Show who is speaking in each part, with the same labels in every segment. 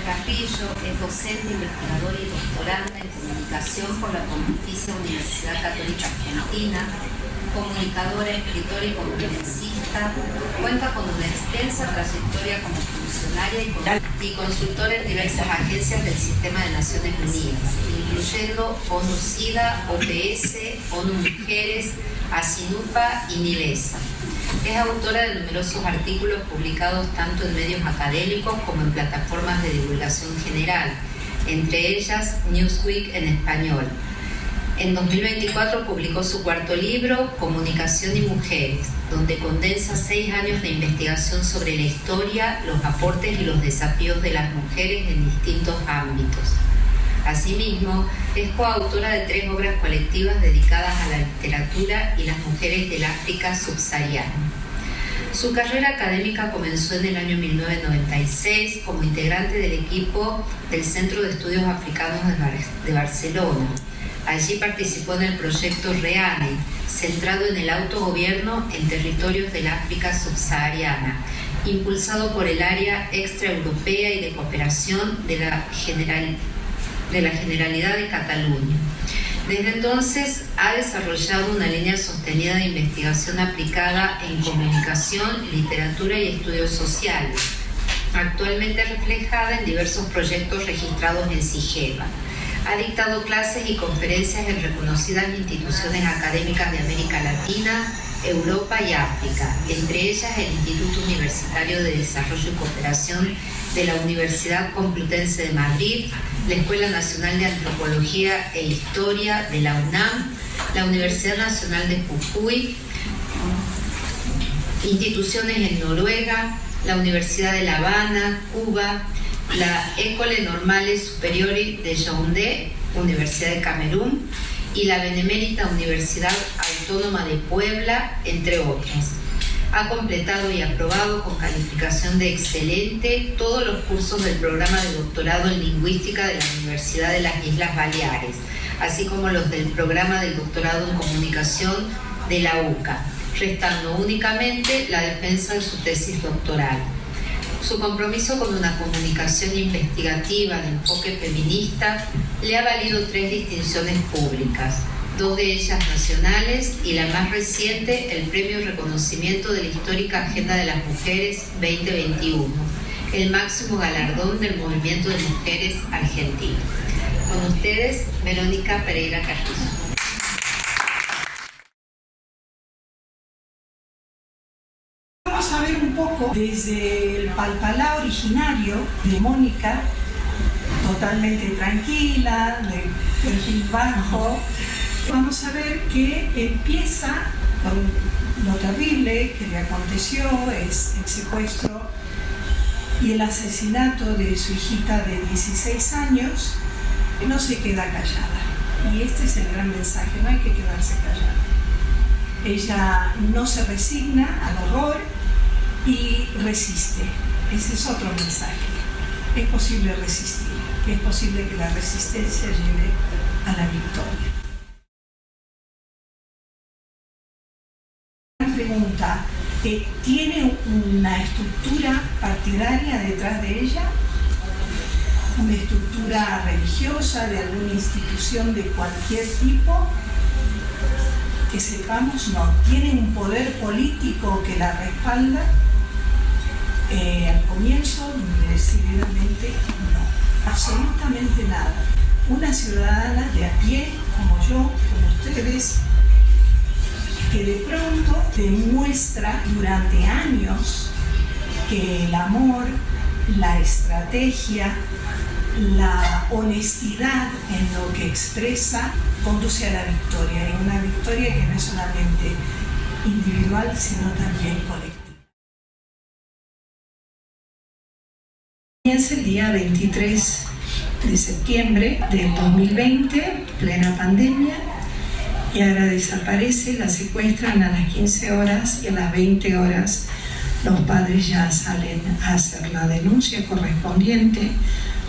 Speaker 1: Carrillo es docente, investigadora y doctoranda en comunicación por la Pontificia Universidad Católica Argentina, comunicadora, escritora y conferencista. Cuenta con una extensa trayectoria como funcionaria y consultora en diversas agencias del Sistema de Naciones Unidas, incluyendo ONU-SIDA, OPS, ONU Mujeres, ASINUPA y NIVESA. Es autora de numerosos artículos publicados tanto en medios académicos como en plataformas de divulgación general, entre ellas Newsweek en español. En 2024 publicó su cuarto libro, Comunicación y Mujeres, donde condensa 6 años de investigación sobre la historia, los aportes y los desafíos de las mujeres en distintos ámbitos. Asimismo, es coautora de 3 obras colectivas dedicadas a la literatura y las mujeres del África subsahariana. Su carrera académica comenzó en el año 1996 como integrante del equipo del Centro de Estudios Africanos de Barcelona. Allí participó en el proyecto REANE, centrado en el autogobierno en territorios del África subsahariana, impulsado por el Área Extraeuropea y de Cooperación de la Generalidad de Cataluña. Desde entonces ha desarrollado una línea sostenida de investigación aplicada en comunicación, literatura y estudios sociales, actualmente reflejada en diversos proyectos registrados en SIGEVA. Ha dictado clases y conferencias en reconocidas instituciones académicas de América Latina, Europa y África, entre ellas el Instituto Universitario de Desarrollo y Cooperación de la Universidad Complutense de Madrid, la Escuela Nacional de Antropología e Historia de la UNAM, la Universidad Nacional de Jujuy, instituciones en Noruega, la Universidad de La Habana, Cuba, la École Normale Supérieure de Yaoundé, Universidad de Camerún, y la Benemérita Universidad Autónoma de Puebla, entre otras. Ha completado y aprobado con calificación de excelente todos los cursos del programa de doctorado en lingüística de la Universidad de las Islas Baleares, así como los del programa de doctorado en comunicación de la UCA, restando únicamente la defensa de su tesis doctoral. Su compromiso con una comunicación investigativa de enfoque feminista le ha valido 3 distinciones públicas, 2 de ellas nacionales y la más reciente, el Premio Reconocimiento de la Histórica Agenda de las Mujeres 2021, el máximo galardón del Movimiento de Mujeres Argentino. Con ustedes, Verónica Pereira Carrillo.
Speaker 2: Vamos a ver un poco desde el palpalá originario de Mónica, totalmente tranquila, de perfil bajo. Vamos a ver que empieza con lo terrible que le aconteció, es el secuestro y el asesinato de su hijita de 16 años. No se queda callada, y este es el gran mensaje, no hay que quedarse callada. Ella no se resigna al horror y resiste. Ese es otro mensaje. Es posible resistir, es posible que la resistencia lleve a la victoria. La pregunta, ¿tiene una estructura partidaria detrás de ella? ¿Una estructura religiosa de alguna institución de cualquier tipo? Que sepamos, no. ¿Tiene un poder político que la respalda? Al comienzo, decididamente, no. Absolutamente nada. Una ciudadana de a pie, como yo, como ustedes, que de pronto demuestra durante años que el amor, la estrategia, la honestidad en lo que expresa conduce a la victoria, y una victoria que no es solamente individual, sino también colectiva. Comienza el día 23 de septiembre del 2020, plena pandemia, y ahora desaparece, la secuestran a las 15 horas y a las 20 horas los padres ya salen a hacer la denuncia correspondiente.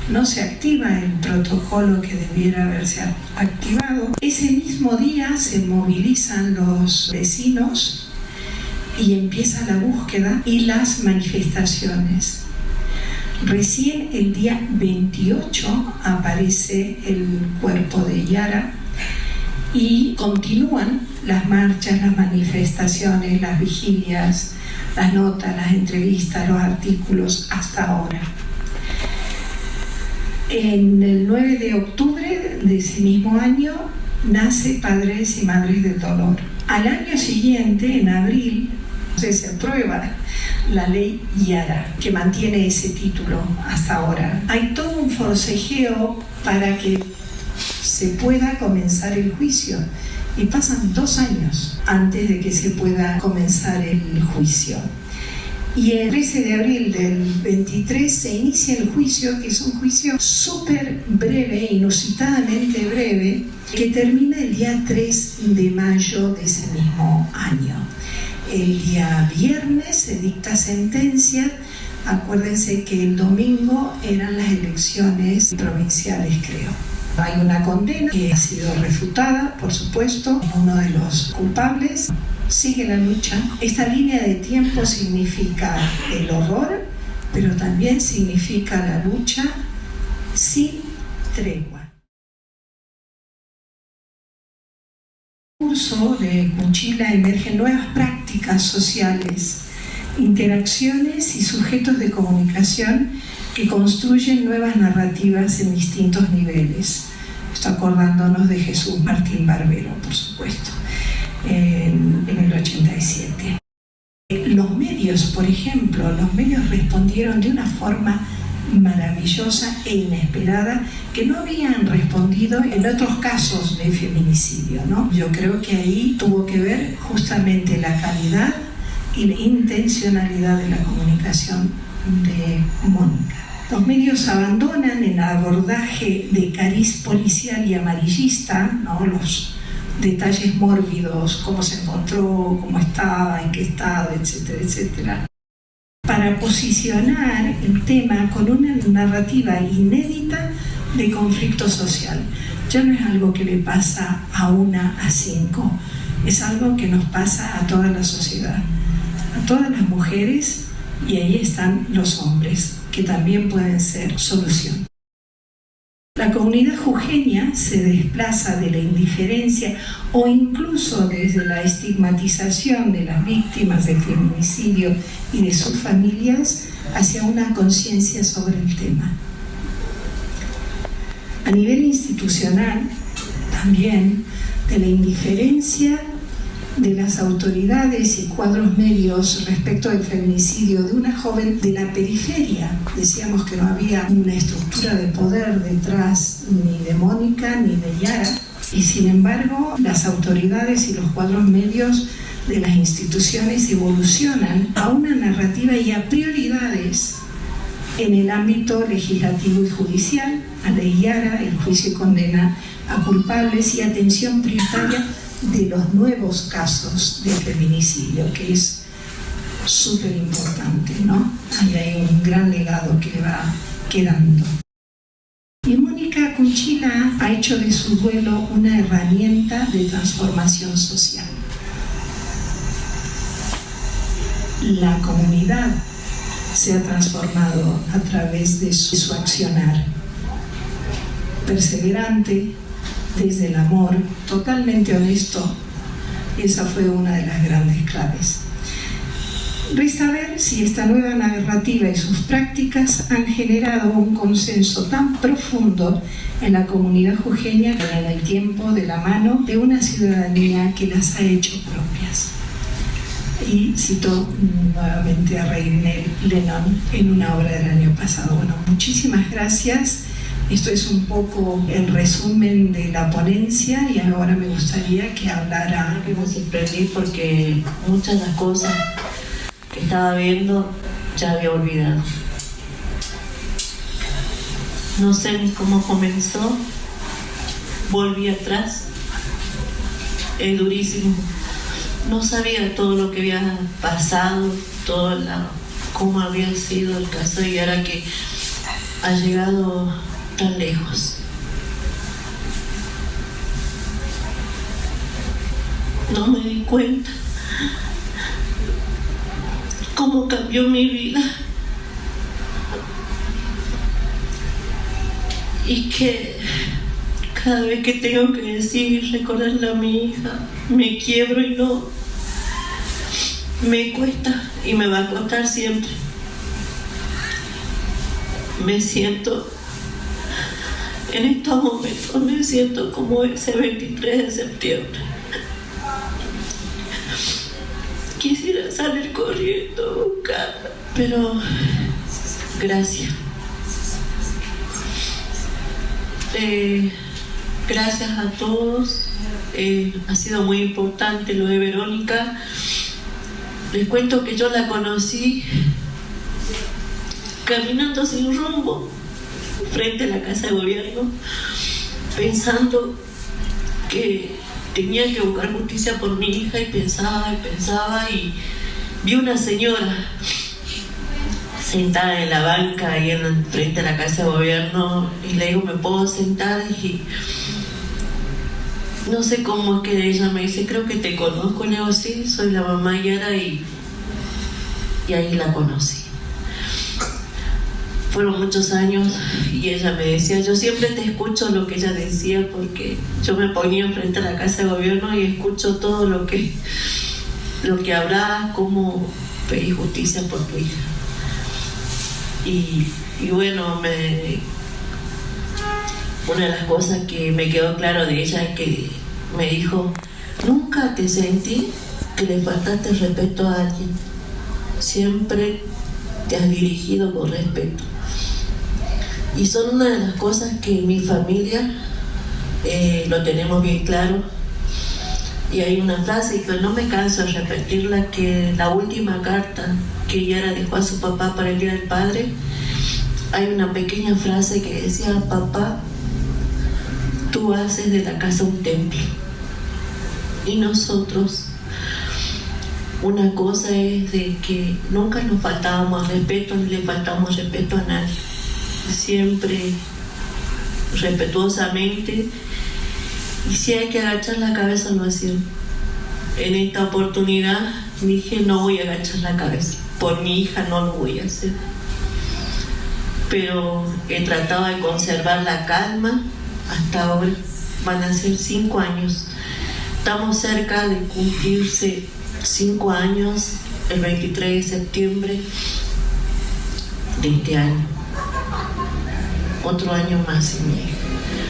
Speaker 2: No se activa el protocolo que debiera haberse activado. Ese mismo día se movilizan los vecinos y empieza la búsqueda y las manifestaciones. Recién el día 28 aparece el cuerpo de Yara y continúan las marchas, las manifestaciones, las vigilias, las notas, las entrevistas, los artículos hasta ahora. En el 9 de octubre de ese mismo año nace Padres y Madres del Dolor. Al año siguiente, en abril, se aprueba la ley Yara, que mantiene ese título hasta ahora. Hay todo un forcejeo para que se pueda comenzar el juicio y pasan 2 años antes de que se pueda comenzar el juicio. Y el 13 de abril del 23 se inicia el juicio, que es un juicio súper breve, inusitadamente breve, que termina el día 3 de mayo de ese mismo año. El día viernes se dicta sentencia. Acuérdense que el domingo eran las elecciones provinciales, creo. Hay una condena que ha sido refutada, por supuesto, uno de los culpables. Sigue la lucha. Esta línea de tiempo significa el horror, pero también significa la lucha sin tregua. En el curso de Cunchila emergen nuevas prácticas sociales, interacciones y sujetos de comunicación que construyen nuevas narrativas en distintos niveles. Esto acordándonos de Jesús Martín Barbero, por supuesto, en el 87. Los medios, por ejemplo, respondieron de una forma maravillosa e inesperada que no habían respondido en otros casos de feminicidio, ¿no? Yo creo que ahí tuvo que ver justamente la calidad y la intencionalidad de la comunicación de Mónica. Los medios abandonan el abordaje de cariz policial y amarillista, ¿no? Los detalles mórbidos, cómo se encontró, cómo estaba, en qué estado, etcétera, etcétera, para posicionar el tema con una narrativa inédita de conflicto social. Ya no es algo que le pasa a 1 a 5, es algo que nos pasa a toda la sociedad, a todas las mujeres, y ahí están los hombres, que también pueden ser solución. La comunidad jujeña se desplaza de la indiferencia o incluso desde la estigmatización de las víctimas del feminicidio y de sus familias hacia una conciencia sobre el tema. A nivel institucional, también de la indiferencia de las autoridades y cuadros medios respecto al feminicidio de una joven de la periferia. Decíamos que no había una estructura de poder detrás ni de Mónica ni de Yara, y sin embargo las autoridades y los cuadros medios de las instituciones evolucionan a una narrativa y a prioridades en el ámbito legislativo y judicial, a ley Yara, el juicio y condena a culpables y atención prioritaria de los nuevos casos de feminicidio, que es súper importante, ¿no? Ahí hay un gran legado que va quedando. Y Mónica Cunchila ha hecho de su duelo una herramienta de transformación social. La comunidad se ha transformado a través de su accionar perseverante, desde el amor, totalmente honesto. Esa fue una de las grandes claves. Resta ver si esta nueva narrativa y sus prácticas han generado un consenso tan profundo en la comunidad jujeña que en el tiempo de la mano de una ciudadanía que las ha hecho propias. Y cito nuevamente a Rainel Lennon en una obra del año pasado. Bueno, muchísimas gracias. Esto es un poco el resumen de la ponencia y ahora me gustaría que hablara.
Speaker 3: Que me sorprendí porque muchas de las cosas que estaba viendo ya había olvidado. No sé ni cómo comenzó, volví atrás, es durísimo. No sabía todo lo que había pasado, cómo había sido el caso, y ahora que ha llegado tan lejos. No me di cuenta cómo cambió mi vida y que cada vez que tengo que decir, recordarle a mi hija, me quiebro y no, me cuesta y me va a costar siempre. Me siento, en estos momentos me siento como ese 23 de septiembre. Quisiera salir corriendo a buscarla, pero gracias. Gracias a todos. Ha sido muy importante lo de Verónica. Les cuento que yo la conocí caminando sin rumbo frente a la Casa de Gobierno, pensando que tenía que buscar justicia por mi hija, y pensaba y vi una señora sentada en la banca ahí frente a la Casa de Gobierno y le digo, ¿me puedo sentar? Y no sé cómo es que ella me dice, creo que te conozco. Le digo, sí, soy la mamá Yara, y ahí la conocí. Fueron muchos años y ella me decía, yo siempre te escucho lo que ella decía, porque yo me ponía frente a la Casa de Gobierno y escucho todo lo que hablas, cómo pedís justicia por tu hija. Y bueno, una de las cosas que me quedó claro de ella es que me dijo, nunca te sentí que le faltaste respeto a alguien, siempre te has dirigido con respeto. Y son una de las cosas que mi familia lo tenemos bien claro. Y hay una frase que no me canso de repetirla, que la última carta que Yara dejó a su papá para el Día del Padre, hay una pequeña frase que decía, papá, tú haces de la casa un templo. Y nosotros, una cosa es de que nunca nos faltábamos respeto, ni le faltábamos respeto a nadie. Siempre respetuosamente, y si hay que agachar la cabeza lo hacían. En esta oportunidad dije, no voy a agachar la cabeza, por mi hija no lo voy a hacer, pero he tratado de conservar la calma hasta ahora. Van a ser 5 años, estamos cerca de cumplirse 5 años el 23 de septiembre de este año. Otro año más sin mi hija.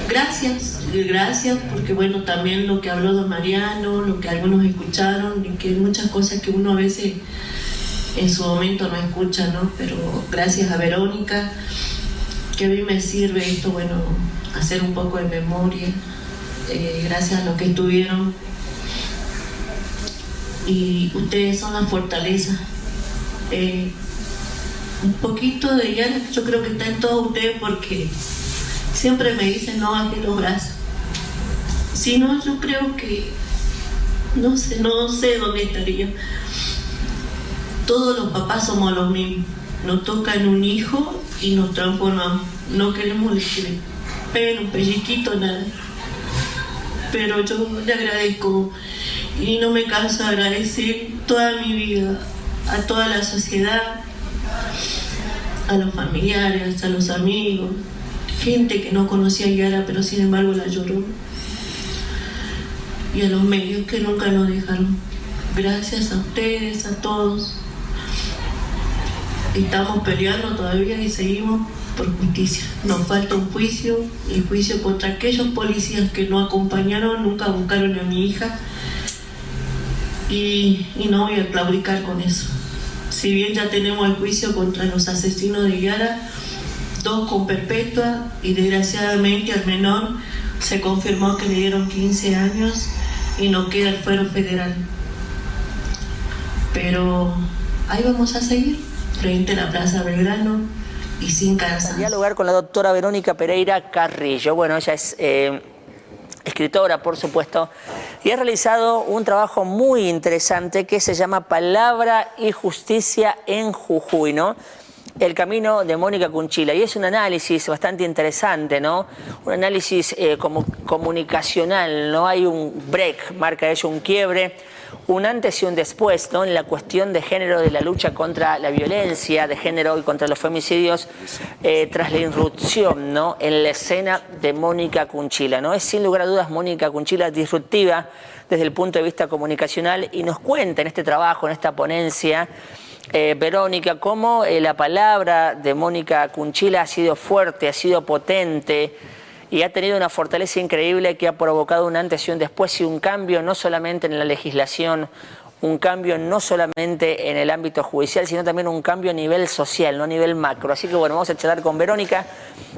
Speaker 3: Gracias, porque bueno, también lo que habló don Mariano, lo que algunos escucharon, y que hay muchas cosas que uno a veces en su momento no escucha, ¿no? Pero gracias a Verónica, que a mí me sirve esto, bueno, hacer un poco de memoria, gracias a los que estuvieron, y ustedes son la fortaleza. Un poquito de Yara, yo creo que está en todos ustedes, porque siempre me dicen no bajes los brazos. Si no, yo creo que no sé dónde estaría. Todos los papás somos los mismos. Nos tocan un hijo y nos transformamos. No queremos que le peguen un pellizquito, nada. Pero yo le agradezco y no me canso de agradecer toda mi vida a toda la sociedad, a los familiares, a los amigos, gente que no conocía a Yara pero sin embargo la lloró, y a los medios que nunca nos dejaron. Gracias a ustedes, a todos. Estamos peleando todavía y seguimos por justicia. Nos falta un juicio, el juicio contra aquellos policías que no acompañaron, nunca buscaron a mi hija, y no voy a claudicar con eso. Si bien ya tenemos el juicio contra los asesinos de Yara, 2 con perpetua, y desgraciadamente al menor se confirmó que le dieron 15 años y no queda el fuero federal. Pero ahí vamos a seguir, frente a la Plaza Belgrano y sin cansancio.
Speaker 4: Dialogar con la doctora Verónica Pereira Carrillo. Bueno, ella es escritora, por supuesto, y ha realizado un trabajo muy interesante que se llama Palabra y Justicia en Jujuy, ¿no? El camino de Mónica Cunchila, y es un análisis bastante interesante, ¿no? Un análisis como comunicacional, ¿no? Hay un break, marca eso, un quiebre, un antes y un después, ¿no? En la cuestión de género, de la lucha contra la violencia de género y contra los femicidios, tras la irrupción, ¿no? En la escena de Mónica Cunchila, ¿no? Es sin lugar a dudas Mónica Cunchila disruptiva desde el punto de vista comunicacional, y nos cuenta en este trabajo, en esta ponencia, Verónica, cómo la palabra de Mónica Cunchila ha sido fuerte, ha sido potente y ha tenido una fortaleza increíble que ha provocado un antes y un después, y un cambio no solamente en la legislación, un cambio no solamente en el ámbito judicial, sino también un cambio a nivel social, no a nivel macro. Así que bueno, vamos a charlar con Verónica,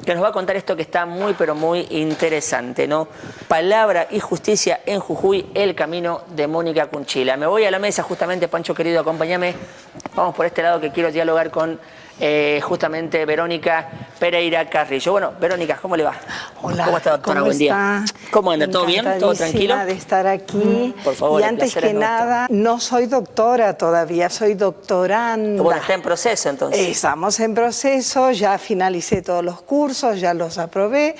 Speaker 4: que nos va a contar esto que está muy pero muy interesante, ¿no? Palabra y justicia en Jujuy, el camino de Mónica Cunchila. Me voy a la mesa justamente, Pancho querido, acompáñame. Vamos por este lado que quiero dialogar con justamente Verónica Pereira Carrillo. Bueno, Verónica, ¿cómo le va?
Speaker 5: Hola,
Speaker 4: ¿Cómo está, doctora?
Speaker 5: ¿cómo
Speaker 4: Buen día. ¿Cómo anda? ¿Todo bien? ¿Todo tranquilo?
Speaker 5: De estar aquí.
Speaker 4: Por favor,
Speaker 5: y antes que nada, no soy doctora todavía, soy doctoranda.
Speaker 4: Bueno, está en proceso entonces.
Speaker 5: Estamos en proceso, ya finalicé todos los cursos, ya los aprobé,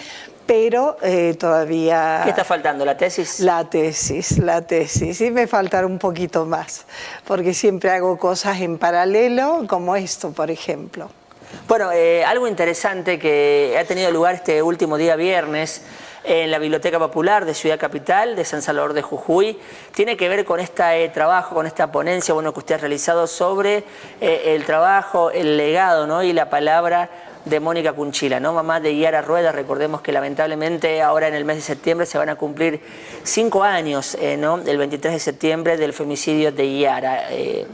Speaker 5: pero todavía...
Speaker 4: ¿Qué está faltando? ¿La tesis?
Speaker 5: La tesis. Y me faltará un poquito más, porque siempre hago cosas en paralelo, como esto, por ejemplo.
Speaker 4: Bueno, algo interesante que ha tenido lugar este último día viernes en la Biblioteca Popular de Ciudad Capital, de San Salvador de Jujuy, tiene que ver con este trabajo, con esta ponencia, bueno, que usted ha realizado sobre el trabajo, el legado, ¿no? Y la palabra de Mónica Cunchila, ¿no? Mamá de Yara Rueda. Recordemos que lamentablemente ahora en el mes de septiembre se van a cumplir 5 años, ¿no? El 23 de septiembre del femicidio de Yara.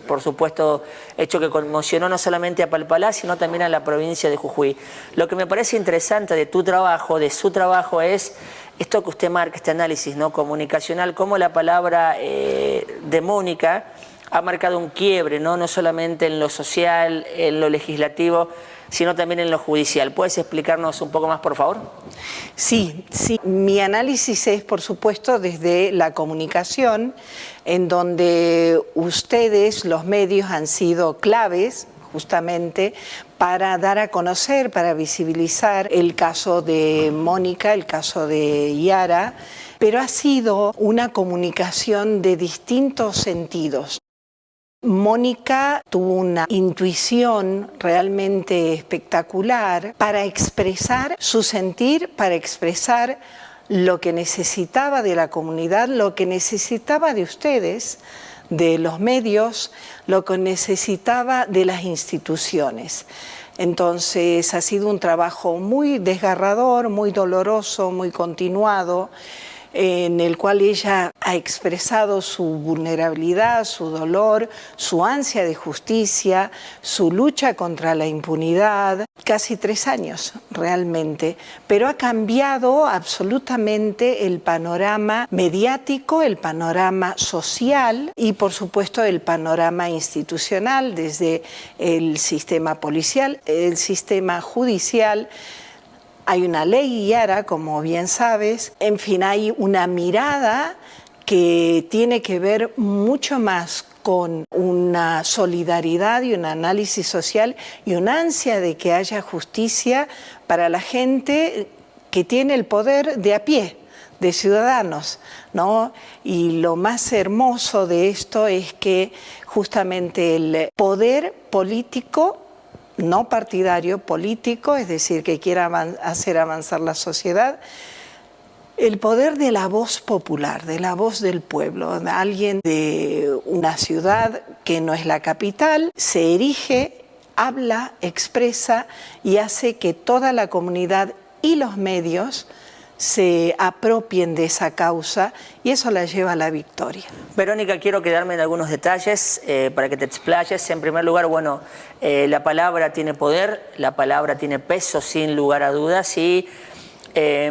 Speaker 4: Por supuesto, hecho que conmocionó no solamente a Palpalá, sino también a la provincia de Jujuy. Lo que me parece interesante de tu trabajo, de su trabajo, es esto que usted marca, este análisis, ¿no? Comunicacional, cómo la palabra de Mónica ha marcado un quiebre, ¿no? No solamente en lo social, en lo legislativo, sino también en lo judicial. ¿Puedes explicarnos un poco más, por favor?
Speaker 5: Sí. Mi análisis es, por supuesto, desde la comunicación, en donde ustedes, los medios, han sido claves justamente para dar a conocer, para visibilizar el caso de Mónica, el caso de Yara, pero ha sido una comunicación de distintos sentidos. Mónica tuvo una intuición realmente espectacular para expresar su sentir, para expresar lo que necesitaba de la comunidad, lo que necesitaba de ustedes, de los medios, lo que necesitaba de las instituciones. Entonces ha sido un trabajo muy desgarrador, muy doloroso, muy continuado, en el cual ella ha expresado su vulnerabilidad, su dolor, su ansia de justicia, su lucha contra la impunidad. Casi 3 años realmente, pero ha cambiado absolutamente el panorama mediático, el panorama social y por supuesto el panorama institucional, desde el sistema policial, el sistema judicial. Hay una ley Yara, como bien sabes. En fin, hay una mirada que tiene que ver mucho más con una solidaridad y un análisis social y una ansia de que haya justicia para la gente que tiene el poder de a pie, de ciudadanos, ¿no? Y lo más hermoso de esto es que justamente el poder político, no partidario, político, es decir, que quiera hacer avanzar la sociedad, el poder de la voz popular, de la voz del pueblo. Alguien de una ciudad que no es la capital se erige, habla, expresa y hace que toda la comunidad y los medios se apropien de esa causa y eso la lleva a la victoria.
Speaker 4: Verónica, quiero quedarme en algunos detalles para que te explayes. En primer lugar, bueno, la palabra tiene poder, la palabra tiene peso sin lugar a dudas y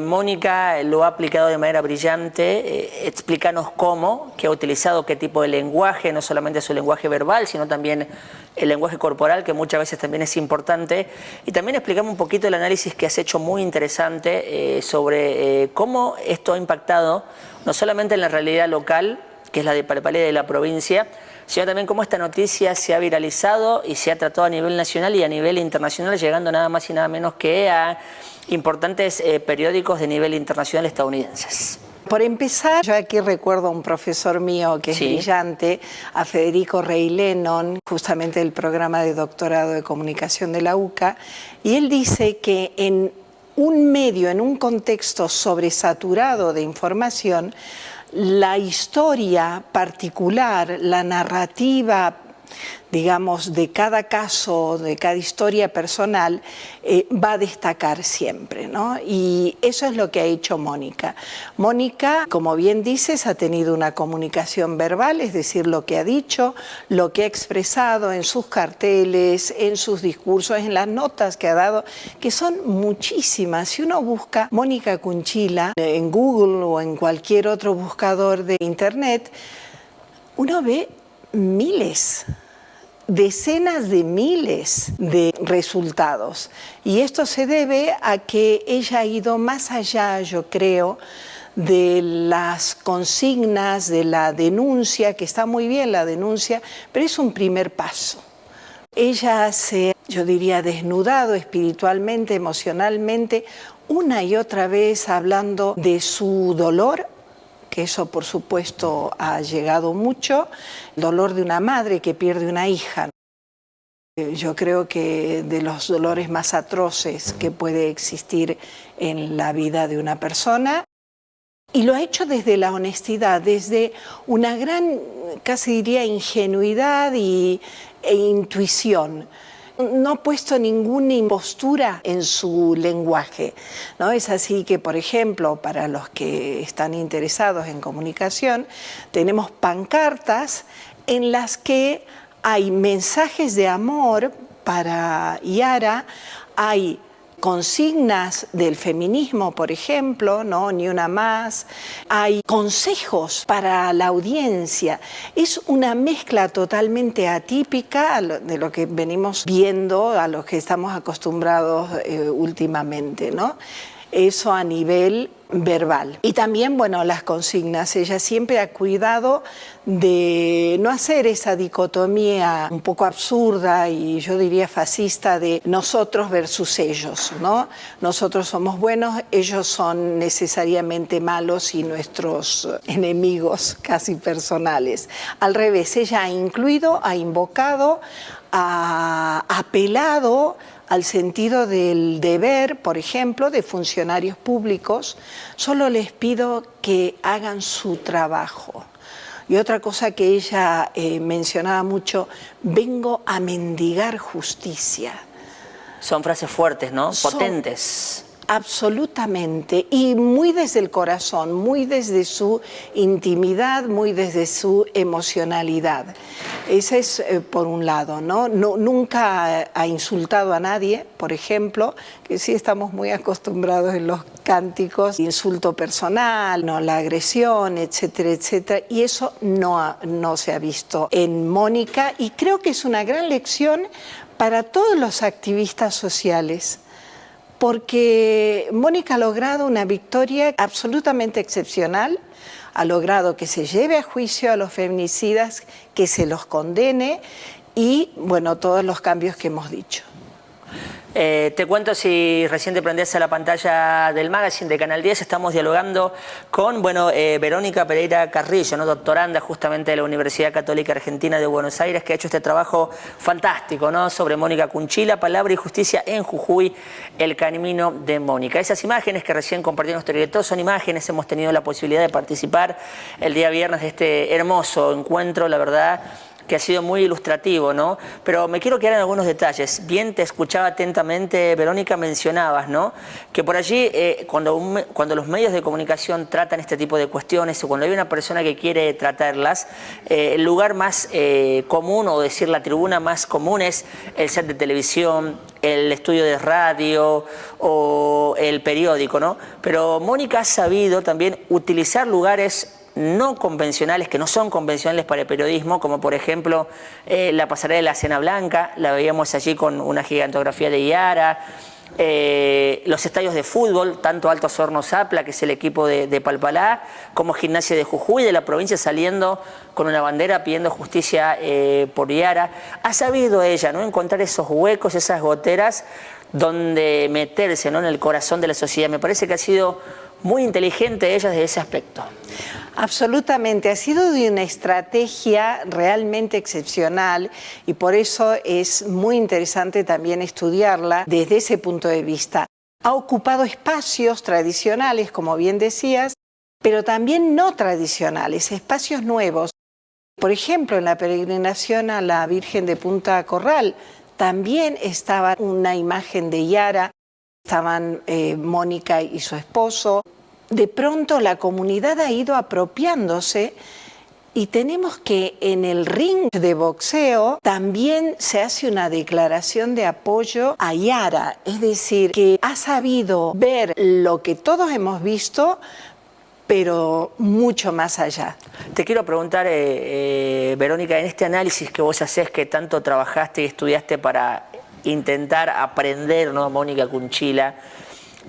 Speaker 4: Mónica lo ha aplicado de manera brillante. Explícanos cómo, qué ha utilizado, qué tipo de lenguaje, no solamente su lenguaje verbal, sino también el lenguaje corporal, que muchas veces también es importante. Y también explicame un poquito el análisis que has hecho muy interesante sobre cómo esto ha impactado no solamente en la realidad local, que es la de Palpalé de la provincia, sino también cómo esta noticia se ha viralizado y se ha tratado a nivel nacional y a nivel internacional, llegando nada más y nada menos que a importantes periódicos de nivel internacional estadounidenses.
Speaker 5: Por empezar, yo aquí recuerdo a un profesor mío que es brillante, a Federico Rey Lennon, justamente del programa de doctorado de comunicación de la UCA, y él dice que en un medio, en un contexto sobresaturado de información, la historia particular, la narrativa, digamos, de cada caso, de cada historia personal, va a destacar siempre, ¿no? Y eso es lo que ha hecho Mónica. Mónica, como bien dices, ha tenido una comunicación verbal, es decir, lo que ha dicho, lo que ha expresado en sus carteles, en sus discursos, en las notas que ha dado, que son muchísimas. Si uno busca Mónica Cunchila en Google o en cualquier otro buscador de Internet, uno ve miles, decenas de miles de resultados. Y esto se debe a que ella ha ido más allá, yo creo, de las consignas, de la denuncia, que está muy bien la denuncia, pero es un primer paso. Ella se, yo diría, desnudado espiritualmente, emocionalmente, una y otra vez hablando de su dolor, que eso por supuesto ha llegado mucho, el dolor de una madre que pierde una hija. Yo creo que de los dolores más atroces que puede existir en la vida de una persona. Y lo ha hecho desde la honestidad, desde una gran, casi diría, ingenuidad e intuición. No ha puesto ninguna impostura en su lenguaje, ¿no? Es así que, por ejemplo, para los que están interesados en comunicación, tenemos pancartas en las que hay mensajes de amor para Yara, hay consignas del feminismo, por ejemplo, ¿no? Ni una más. Hay consejos para la audiencia. Es una mezcla totalmente atípica de lo que venimos viendo, a lo que estamos acostumbrados últimamente, ¿no? Eso a nivel verbal. Y también, bueno, las consignas. Ella siempre ha cuidado de no hacer esa dicotomía un poco absurda y yo diría fascista de nosotros versus ellos, ¿no? Nosotros somos buenos, ellos son necesariamente malos y nuestros enemigos casi personales. Al revés, ella ha incluido, ha invocado, ha apelado al sentido del deber, por ejemplo, de funcionarios públicos. Solo les pido que hagan su trabajo. Y otra cosa que ella mencionaba mucho, vengo a mendigar justicia.
Speaker 4: Son frases fuertes, ¿no? Potentes.
Speaker 5: Absolutamente, y muy desde el corazón, muy desde su intimidad, muy desde su emocionalidad. Ese es por un lado, ¿no? Nunca ha insultado a nadie, por ejemplo, que sí estamos muy acostumbrados en los cánticos, insulto personal, ¿no? La agresión, etcétera, etcétera, y eso no se ha visto en Mónica, y creo que es una gran lección para todos los activistas sociales, porque Mónica ha logrado una victoria absolutamente excepcional, ha logrado que se lleve a juicio a los feminicidas, que se los condene y, bueno, todos los cambios que hemos dicho.
Speaker 4: Te cuento, si recién te prendés a la pantalla del magazine de Canal 10, estamos dialogando con Verónica Pereira Carrillo, ¿no? Doctoranda justamente de la Universidad Católica Argentina de Buenos Aires, que ha hecho este trabajo fantástico, ¿no? Sobre Mónica Cunchila, Palabra y Justicia en Jujuy, el camino de Mónica. Esas imágenes que recién compartió nuestro director son imágenes, hemos tenido la posibilidad de participar el día viernes de este hermoso encuentro, la verdad, que ha sido muy ilustrativo, ¿no? Pero me quiero quedar en algunos detalles. Bien te escuchaba atentamente, Verónica, mencionabas, ¿no? Que por allí, cuando los medios de comunicación tratan este tipo de cuestiones, o cuando hay una persona que quiere tratarlas, el lugar más común, o decir la tribuna más común, es el set de televisión, el estudio de radio o el periódico, ¿no? Pero Mónica ha sabido también utilizar lugares no convencionales, que no son convencionales para el periodismo, como por ejemplo la pasarela de la Cena Blanca, la veíamos allí con una gigantografía de Yara, los estadios de fútbol, tanto Altos Hornos Zapla, que es el equipo de Palpalá, como Gimnasia de Jujuy, de la provincia, saliendo con una bandera pidiendo justicia por Yara. Ha sabido ella, ¿no?, encontrar esos huecos, esas goteras donde meterse, ¿no?, en el corazón de la sociedad. Me parece que ha sido muy inteligente ella desde ese aspecto.
Speaker 5: Absolutamente, ha sido de una estrategia realmente excepcional y por eso es muy interesante también estudiarla desde ese punto de vista. Ha ocupado espacios tradicionales, como bien decías, pero también no tradicionales, espacios nuevos. Por ejemplo, en la peregrinación a la Virgen de Punta Corral también estaba una imagen de Yara, estaban Mónica y su esposo. De pronto la comunidad ha ido apropiándose y tenemos que en el ring de boxeo también se hace una declaración de apoyo a Yara, es decir, que ha sabido ver lo que todos hemos visto, pero mucho más allá.
Speaker 4: Te quiero preguntar, Verónica, en este análisis que vos hacés, que tanto trabajaste y estudiaste para intentar aprender, ¿no?, a Mónica Cunchila,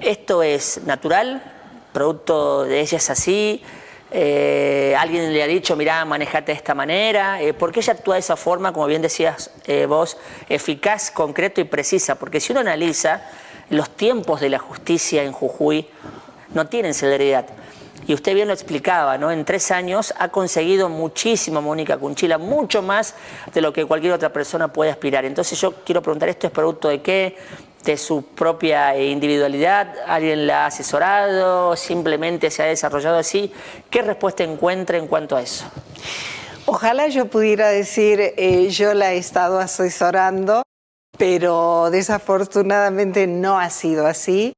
Speaker 4: ¿esto es natural? ¿Producto de ella es así? ¿Alguien le ha dicho, mirá, manejate de esta manera? ¿Por qué ella actúa de esa forma, como bien decías vos, eficaz, concreto y precisa? Porque si uno analiza, los tiempos de la justicia en Jujuy no tienen celeridad. Y usted bien lo explicaba, ¿no? En 3 años ha conseguido muchísimo Mónica Cunchila, mucho más de lo que cualquier otra persona puede aspirar. Entonces yo quiero preguntar, ¿esto es producto de qué? ¿De su propia individualidad? ¿Alguien la ha asesorado? ¿Simplemente se ha desarrollado así? ¿Qué respuesta encuentra en cuanto a eso?
Speaker 5: Ojalá yo pudiera decir, yo la he estado asesorando, pero desafortunadamente no ha sido así.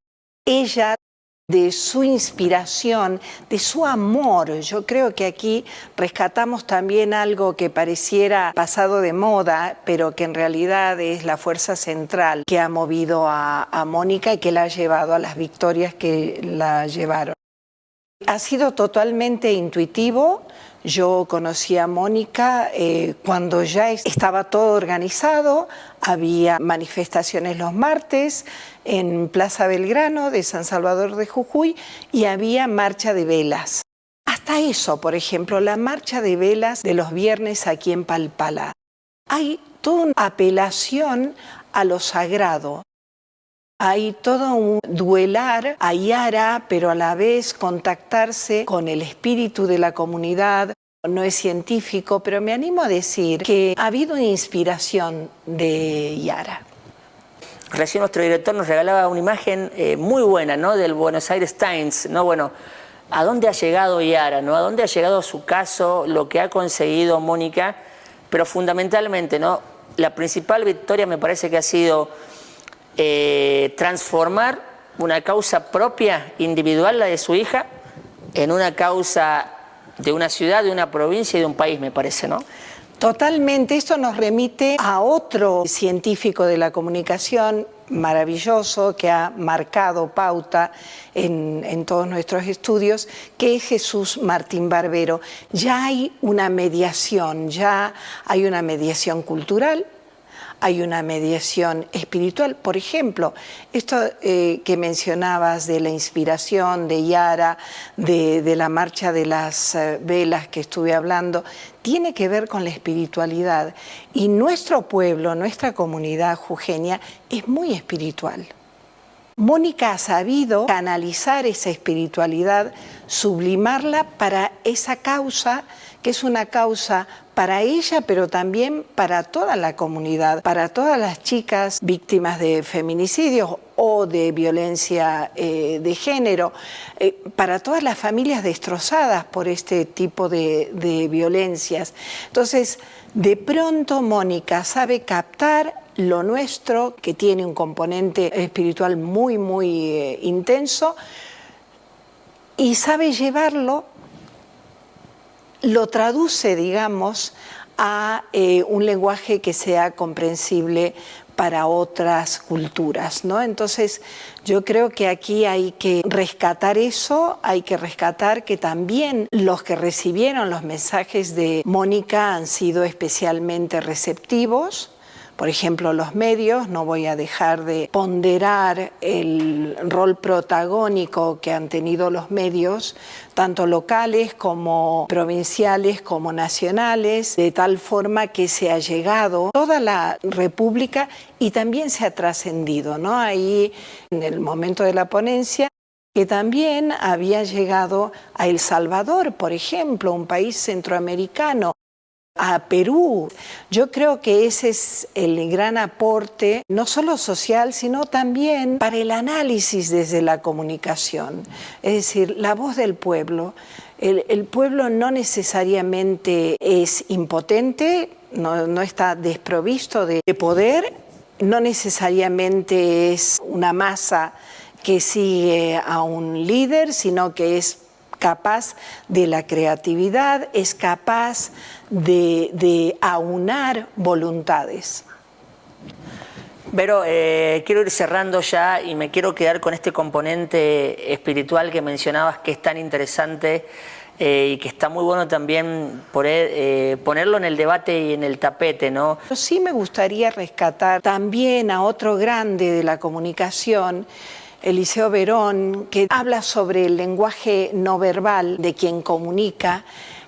Speaker 5: Ella, de su inspiración, de su amor. Yo creo que aquí rescatamos también algo que pareciera pasado de moda, pero que en realidad es la fuerza central que ha movido a Mónica y que la ha llevado a las victorias que la llevaron. Ha sido totalmente intuitivo. Yo conocí a Mónica cuando ya estaba todo organizado, había manifestaciones los martes en Plaza Belgrano de San Salvador de Jujuy y había marcha de velas. Hasta eso, por ejemplo, la marcha de velas de los viernes aquí en Palpalá. Hay toda una apelación a lo sagrado. Hay todo un duelar a Yara, pero a la vez contactarse con el espíritu de la comunidad. No es científico, pero me animo a decir que ha habido una inspiración de Yara.
Speaker 4: Recién nuestro director nos regalaba una imagen muy buena, ¿no?, del Buenos Aires Times, ¿no? Bueno, ¿a dónde ha llegado Yara, ¿no? ¿A dónde ha llegado su caso, lo que ha conseguido Mónica? Pero fundamentalmente, ¿no?, la principal victoria me parece que ha sido transformar una causa propia, individual, la de su hija, en una causa de una ciudad, de una provincia y de un país, me parece, ¿no?
Speaker 5: Totalmente. Esto nos remite a otro científico de la comunicación maravilloso que ha marcado pauta en todos nuestros estudios, que es Jesús Martín Barbero. Ya hay una mediación, ya hay una mediación cultural, hay una mediación espiritual. Por ejemplo, esto que mencionabas de la inspiración de Yara, de la marcha de las velas que estuve hablando, tiene que ver con la espiritualidad. Y nuestro pueblo, nuestra comunidad jujeña es muy espiritual. Mónica ha sabido canalizar esa espiritualidad, sublimarla para esa causa, que es una causa para ella, pero también para toda la comunidad, para todas las chicas víctimas de feminicidios o de violencia de género, para todas las familias destrozadas por este tipo de violencias. Entonces, de pronto Mónica sabe captar lo nuestro, que tiene un componente espiritual muy, muy intenso, y sabe llevarlo, lo traduce, digamos, a un lenguaje que sea comprensible para otras culturas, ¿no? Entonces, yo creo que aquí hay que rescatar eso, hay que rescatar que también los que recibieron los mensajes de Mónica han sido especialmente receptivos, Por ejemplo, los medios, no voy a dejar de ponderar el rol protagónico que han tenido los medios, tanto locales como provinciales como nacionales, de tal forma que se ha llegado toda la República y también se ha trascendido, ¿no? Ahí, en el momento de la ponencia, que también había llegado a El Salvador, por ejemplo, un país centroamericano, a Perú. Yo creo que ese es el gran aporte, no solo social, sino también para el análisis desde la comunicación. Es decir, la voz del pueblo. El pueblo no necesariamente es impotente, no está desprovisto de poder, no necesariamente es una masa que sigue a un líder, sino que es capaz de la creatividad, es capaz de aunar voluntades.
Speaker 4: Vero, quiero ir cerrando ya y me quiero quedar con este componente espiritual que mencionabas, que es tan interesante y que está muy bueno también ponerlo en el debate y en el tapete, ¿no?
Speaker 5: Sí me gustaría rescatar también a otro grande de la comunicación, Eliseo Verón, que habla sobre el lenguaje no verbal de quien comunica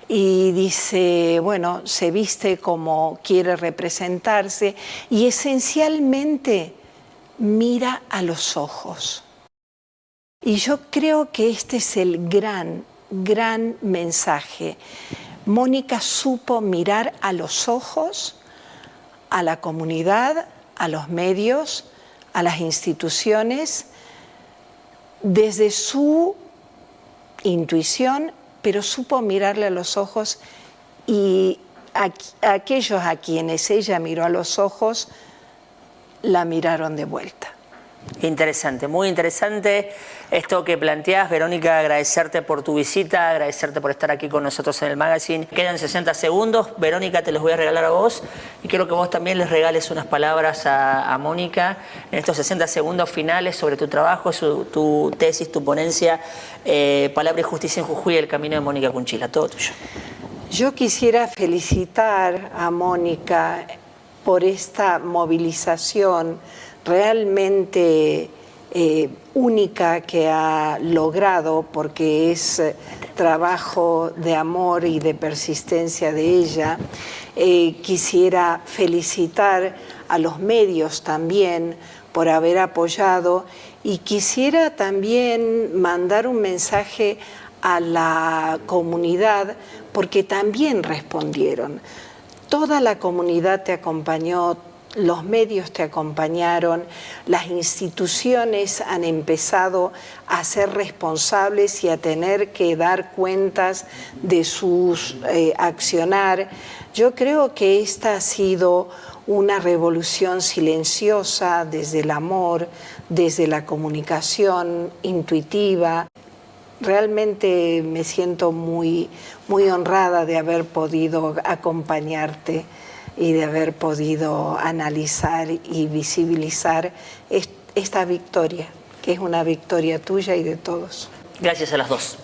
Speaker 5: y dice, bueno, se viste como quiere representarse y esencialmente mira a los ojos. Y yo creo que este es el gran mensaje. Mónica supo mirar a los ojos, a la comunidad, a los medios, a las instituciones, desde su intuición, pero supo mirarle a los ojos y a aquellos a quienes ella miró a los ojos, la miraron de vuelta.
Speaker 4: Interesante, muy interesante esto que planteás, Verónica. Agradecerte por tu visita, agradecerte por estar aquí con nosotros en el magazine. Quedan 60 segundos, Verónica, te los voy a regalar a vos y quiero que vos también les regales unas palabras a Mónica en estos 60 segundos finales sobre tu trabajo, tu tesis, tu ponencia, Palabra y Justicia en Jujuy, el camino de Mónica Cunchila. Todo tuyo.
Speaker 5: Yo quisiera felicitar a Mónica por esta movilización realmente única que ha logrado, porque es trabajo de amor y de persistencia de ella. Quisiera felicitar a los medios también por haber apoyado y quisiera también mandar un mensaje a la comunidad porque también respondieron. Toda la comunidad te acompañó, los medios te acompañaron, las instituciones han empezado a ser responsables y a tener que dar cuentas de sus accionar. Yo creo que esta ha sido una revolución silenciosa desde el amor, desde la comunicación intuitiva. Realmente me siento muy honrada de haber podido acompañarte y de haber podido analizar y visibilizar esta victoria, que es una victoria tuya y de todos.
Speaker 4: Gracias a las dos.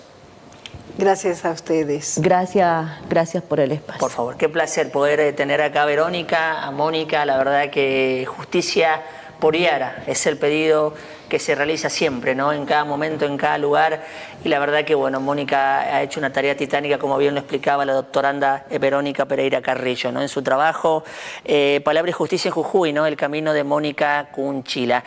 Speaker 5: Gracias a ustedes.
Speaker 6: Gracias por el espacio.
Speaker 4: Por favor, qué placer poder tener acá a Verónica, a Mónica. La verdad que justicia por Iara es el pedido que se realiza siempre, ¿no? En cada momento, en cada lugar. Y la verdad que, bueno, Mónica ha hecho una tarea titánica, como bien lo explicaba la doctoranda Verónica Pereira Carrillo, ¿no? En su trabajo, Palabra y Justicia en Jujuy, ¿no? El camino de Mónica Cunchila.